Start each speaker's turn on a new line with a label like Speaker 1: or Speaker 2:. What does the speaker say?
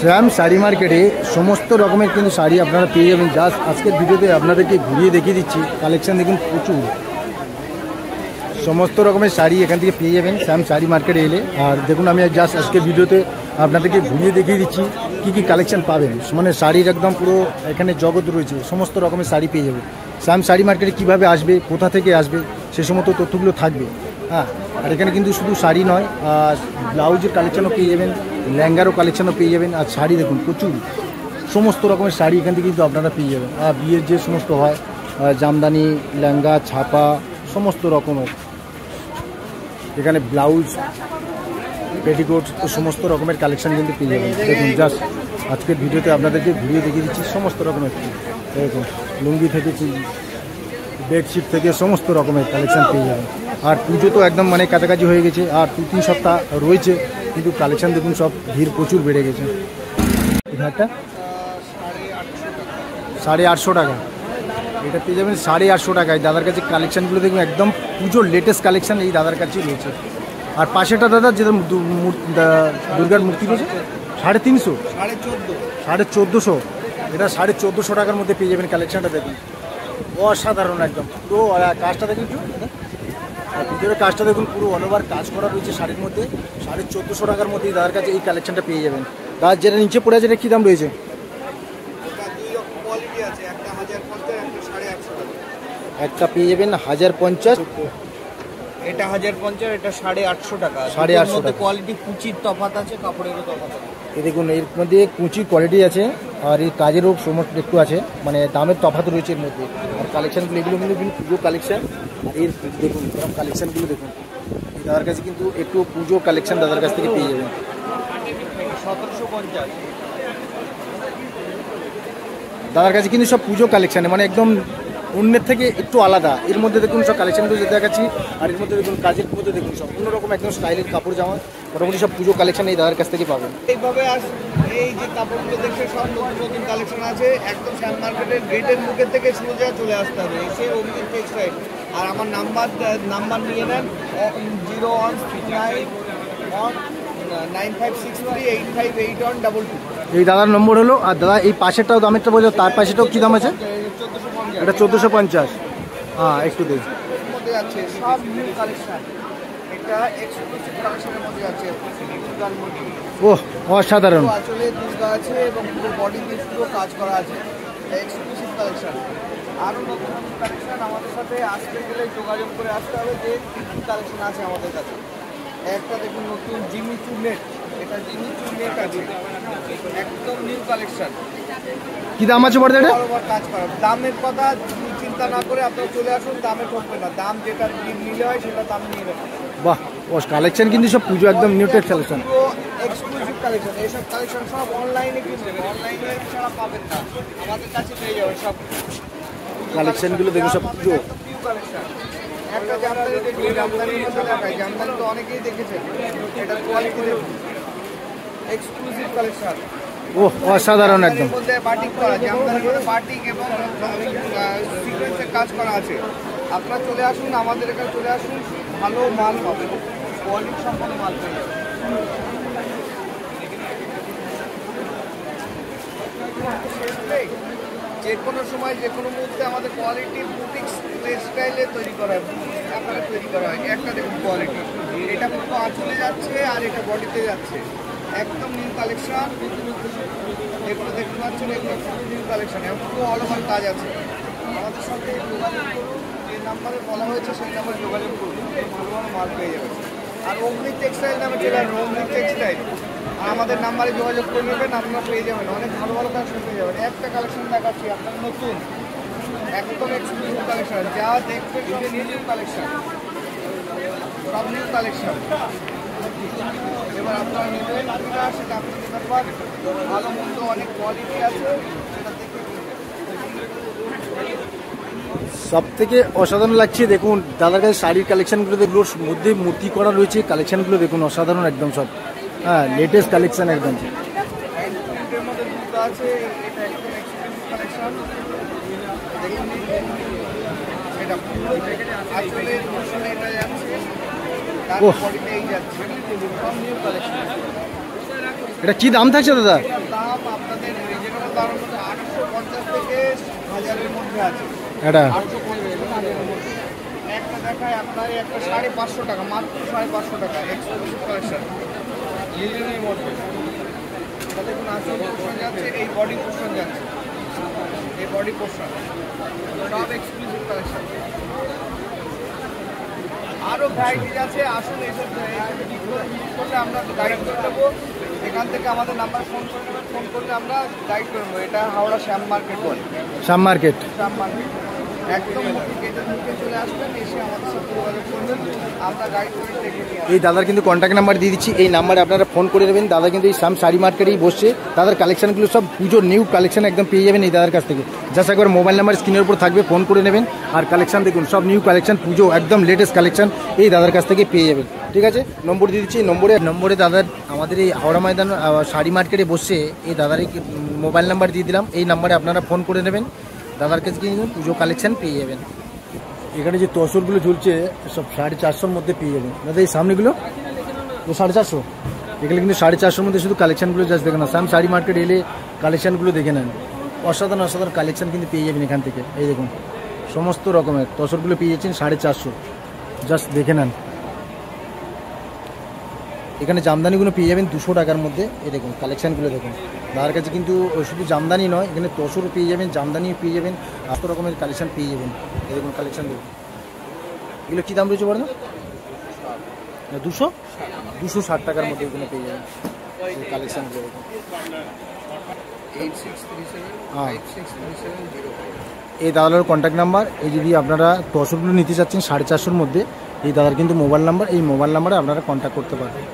Speaker 1: শ্যাম শাড়ি মার্কেটে সমস্ত রকমের কিন্তু শাড়ি আপনারা পেয়ে যাবেন। জাস্ট আজকের ভিডিওতে আপনাদেরকে ঘুরিয়ে দেখিয়ে দিচ্ছি। কালেকশন দেখুন প্রচুর, সমস্ত রকমের শাড়ি এখান থেকে পেয়ে যাবেন শ্যাম শাড়ি মার্কেটে এলে। আর দেখুন আমি জাস্ট আজকের ভিডিওতে আপনাদেরকে ঘুরিয়ে দেখিয়ে দিচ্ছি কী কী কালেকশন পাবেন। মানে শাড়ির একদম পুরো এখানে জগৎ রয়েছে, সমস্ত রকমের শাড়ি পেয়ে যাবে। শ্যাম শাড়ি মার্কেটে কীভাবে আসবে, কোথা থেকে আসবে, সে সমস্ত তথ্যগুলো থাকবে। হ্যাঁ, আর এখানে কিন্তু শুধু শাড়ি নয়, ব্লাউজের কালেকশনও পেয়ে যাবেন, লেহেঙ্গারও কালেকশনও পেয়ে যাবেন। আর শাড়ি দেখুন প্রচুর, সমস্ত রকমের শাড়ি এখান থেকে কিন্তু আপনারা পেয়ে যাবেন। আর বিয়ের যে সমস্ত হয় জামদানি, লেহেঙ্গা, ছাপা, সমস্ত রকমের এখানে ব্লাউজ, পেটিকোট, সমস্ত রকমের কালেকশন কিন্তু পেয়ে যাবেন। দেখুন জাস্ট আজকের ভিডিওতে আপনাদেরকে ঘুরিয়ে দেখিয়ে দিচ্ছি সমস্ত রকমের। দেখুন লুঙ্গি থেকে বেডশিট থেকে সমস্ত রকমের কালেকশন পেয়ে যাবেন। আর পুজো তো একদম মানে কাছাকাছি হয়ে গেছে, আর 2-3 সপ্তাহ রয়েছে, কিন্তু কালেকশন দেখুন সব ভিড় প্রচুর বেড়ে গেছে। এটা 850 টাকা, এটা পেয়ে যাবেন 850 টাকায়। দাদার কাছে কালেকশানগুলো দেখুন একদম পুজোর লেটেস্ট কালেকশান এই দাদার কাছেই রয়েছে। আর পাশেটা দাদা যেটা দুর্গার মূর্তি রয়েছে 350, 1450, এটা 1450 টাকার মধ্যে পেয়ে যাবেন। কালেকশানটা দেখুন অসাধারণ একদম, পুরো কাজটা দেখুন, আর ভিতরে কাজটা দেখুন পুরো অল ওভার কাজ করা রয়েছে শাড়ির মধ্যে। 1450 টাকার মধ্যেই দাদার কাছে এই কালেকশানটা পেয়ে যাবেন। দাদা যেটা নিচে পড়ে আছে এটা কী দাম রয়েছে? একটা পেয়ে যাবেন 1050,
Speaker 2: এটা 1050, এটা 850 টাকা।
Speaker 1: 850 টাকা।
Speaker 2: কোয়ালিটি কুচির তফাৎ আছে, কাপড়েরও তফাৎ আছে।
Speaker 1: এই দেখুন এর মধ্যে কুচির কোয়ালিটি আছে, আর এই কাজেরও সমস্ত একটু আছে, মানে দামের তফাৎ রয়েছে এর মধ্যে। আর কালেকশানগুলো এগুলো কিন্তু পুজো কালেকশান। এর দেখুন কালেকশানগুলো দেখুন, দাদার কাছে কিন্তু একটু পুজো কালেকশান দাদার কাছ থেকে পেয়ে যাবেন।
Speaker 2: 1750
Speaker 1: দাদার কাছে কিন্তু সব পুজো কালেকশান, মানে একদম অন্যের থেকে একটু আলাদা। এর মধ্যে দেখুন সব কালেকশানগুলো যেটা দেখাচ্ছি, আর এর মধ্যে দেখুন কাজের মধ্যে দেখুন সব অন্যরকম একদম স্টাইলের কাপড় জামা, মোটামুটি সব পুজো কালেকশান এই দাদার কাছ থেকে পাবেন।
Speaker 2: এইভাবে এই যে কাপড়গুলো দেখে সব নতুন নতুন কালেকশন আছে, একদম শ্যাম মার্কেটের গেটের মুখের থেকে সোজা চলে আসতে হবে, এসে অগ্নি টেক্সটাইল। আর আমার নাম্বার নিয়ে নেন 01399563858122।
Speaker 1: এই দাদার নম্বর হলো। আর দাদা এই পাশেরটাও দামেরটা বলছো, তার পাশেটাও কী দাম আছে? এটা 1450। হ্যাঁ একটু দেখি
Speaker 2: মধ্যে যাচ্ছে সব নিউ কালেকশন, এটা এক্সক্লুসিভ কালেকশনের মধ্যে যাচ্ছে।
Speaker 1: ও অসাধারণ,
Speaker 2: আসলে দুর্গা আছে এবং পুরো বডি দিয়ে পুরো কাজ করা আছে, এক্সক্লুসিভ কালেকশন। আরও নতুন নতুন কালেকশন আমাদের সাথে আসতে গেলে যোগাযোগ করে আসতে হবে যে কী কী কালেকশন আছে আমাদের কাছে। একটা দেখুন নতুন জিমি চু নেট, এটা জিমি চু নেট আছে, একদম নিউ কালেকশন।
Speaker 1: কী দাম আছে বড় এটা?
Speaker 2: কাজ করা, দামের কথা চিন্তা না করে আপনারা চলে আসুন, দামে ঠকবে না। দাম যেটা নিলে হয় সেটা দাম নিয়ে নেবেন।
Speaker 1: বাহ, ও কালেকশন কিন্তু সব পুজো একদম new tech collection,
Speaker 2: exclusive collection. এইসব কালেকশন সব অনলাইনে কিনবেন, অনলাইনে ছাড়া পাবেন না, আমাদের কাছে পেয়ে যাবেন সব
Speaker 1: কালেকশনগুলো দেখুন সব পুজো।
Speaker 2: একটা জামদানি দেখুন, জামদানির মধ্যে দেখায়, জামদানি তো অনেকেই দেখেছেন, এটা কোয়ালিটি দেখুন, এক্সক্লুসিভ কালেকশন।
Speaker 1: ও অসাধারণ একদম,
Speaker 2: মধ্যে বাটিক করা, জামদানির মধ্যে বাটিক এবং সিকোয়েন্সের কাজ করা আছে। আপনারা চলে আসুন, আমাদের এখানে চলে আসুন, ভালো মাল পাবেন, কোয়ালিটি সম্পন্ন মাল পেয়ে যাবেন। যে কোনো সময় যে কোনো মুহূর্তে আমাদের কোয়ালিটি বুটিক স্টাইলে তৈরি করা হয়, আকারে তৈরি করা হয়। একটা দেখুন কোয়ালিটি, এটা পুরো আঁচলে যাচ্ছে আর এটা বডিতে যাচ্ছে, একদম নিউ কালেকশন। এগুলো দেখতে পাচ্ছেন, এগুলো পুরো নিউ কালেকশন এবং পুরো অল ওভার কাজ আছে। আমাদের সাথে যোগাযোগ করুন, যে নাম্বারে বলা হয়েছে সেই নাম্বারে যোগাযোগ করুন, ভালো ভালো মাল পেয়ে যাবেন। আর অগ্নি টেক্সটাইল নামে চলে আসবে, অগ্নি টেক্সটাইল, আর আমাদের নাম্বারে যোগাযোগ করে নেবেন, আপনারা পেয়ে যাবেন অনেক ভালো ভালো কালেকশন পেয়ে যাবেন। একটা কালেকশন দেখাচ্ছি আপনার নতুন, একদম এক্সক্লুসিভ কালেকশন, যা দেখবেন সব নিউ কালেকশন, সব নিউ কালেকশন। এবার আপনারা নেবেন কিনা সেটা আপনাদের ব্যাপার, ভালো মন্দ অনেক কোয়ালিটি আছে, সেটা দেখে
Speaker 1: সব থেকে অসাধারণ লাগছে। দেখুন দাদার কাছে শাড়ির কালেকশনগুলো দেখলো, মধ্যে মূর্তি করা রয়েছে, কালেকশনগুলো দেখুন অসাধারণ একদম সব। হ্যাঁ লেটেস্ট কালেকশন একদম।
Speaker 2: এর মধ্যে দুটো আছে, এটা একদম এক্সক্লুসিভ কালেকশন দেখুন, এটা পুরো আসলে এটা যাচ্ছে, তার বডিতে এই যাচ্ছে, সব নিউ কালেকশন।
Speaker 1: এটা কি দাম থাকছে দাদা?
Speaker 2: দাম দাম আপনাদের রিজনেবল দামের মধ্যে 850 থেকে 1000-এর মধ্যে আছে।
Speaker 1: এটা
Speaker 2: 850-1000-এর মধ্যে একটা দেখায় আপনার একটা 550 টাকা, মাত্র 550 টাকা এক্সক্লুসিভ কালেকশন লিলেনের মধ্যে। এটা দেখুন আসল পোর্শন যাচ্ছে, এই বডি পোর্শন যাচ্ছে, এই বডি পোর্শন সব এক্সক্লুসিভ কালেকশন। আরও ভ্যারাইটিজ আছে, আসুন এইসব করলে আমরা গাইড করে দেবো। এখান থেকে আমাদের নাম্বার ফোন করলে আমরা গাইড করবো। এটা হাওড়া শ্যাম মার্কেট বলে,
Speaker 1: শ্যাম মার্কেট।
Speaker 2: শ্যাম মার্কেট একদম গেটের মুখে চলে আসবেন, এসে আমাদের সাথে যোগাযোগ করবেন, আমরা গাইড করে দেখে নিয়ে আসবো।
Speaker 1: এই দাদার কিন্তু কন্ট্যাক্ট নাম্বার দিয়ে দিচ্ছি, এই নাম্বারে আপনারা ফোন করে দেবেন। দাদা কিন্তু এই শ্যাম শাড়ি মার্কেটেই বসছে। দাদার কালেকশনগুলো সব পুজোর নিউ কালেকশন একদম পেয়ে যাবেন এই দাদার কাছ থেকে। জাস্ট একবার মোবাইল নাম্বার স্ক্রিনের উপর থাকবে, ফোন করে নেবেন। আর কালেকশন দেখুন সব নিউ কালেকশন, পুজো একদম লেটেস্ট কালেকশন এই দাদার কাছ থেকে পেয়ে যাবেন। ঠিক আছে, নম্বর দিয়ে দিচ্ছি। নম্বরে দাদার আমাদের এই হাওড়া ময়দান শাড়ি মার্কেটে বসছে এই দাদার মোবাইল নাম্বার দিয়ে দিলাম। এই নাম্বারে আপনারা ফোন করে নেবেন, দাদার কাছে কিন্তু পুজো কালেকশন পেয়ে যাবেন। এখানে যে তসরগুলো ঝুলছে সব 450-র মধ্যে পেয়ে যাবেন দাদা। এই সামনেগুলো 450, এগুলো কিন্তু 450-র মধ্যে শুধু কালেকশনগুলো জাস্ট দেখে না। শ্যাম শাড়ি মার্কেট এলে কালেকশনগুলো দেখে নেন, অসাধারণ কালেকশন কিন্তু পেয়ে যাবেন এখান থেকে। এই দেখুন সমস্ত রকমের তসরগুলো পেয়ে যাচ্ছেন 450, জাস্ট দেখে নেন। এখানে জামদানিগুলো পেয়ে যাবেন 200 টাকার মধ্যে। এই দেখুন কালেকশানগুলো দেখুন, দাদার কাছে কিন্তু শুধু জামদানি নয়, এখানে তসরও পেয়ে যাবেন, জামদানিও পেয়ে যাবেন, এত রকমের কালেকশান পেয়ে যাবেন। এই দেখুন কালেকশান দেখুন, এগুলো কী দাম রয়েছে বলো না? 260 টাকার মধ্যে এগুলো পেয়ে যাবেন এই কালেকশানগুলো দেখুন।
Speaker 2: 8637
Speaker 1: এই দাদার কন্ট্যাক্ট নাম্বার। এই যদি আপনারা তসরগুলো নিতে চাচ্ছেন 450-র মধ্যে, এই দাদার কিন্তু মোবাইল নাম্বার, এই মোবাইল নাম্বারে আপনারা কন্ট্যাক্ট করতে পারবেন।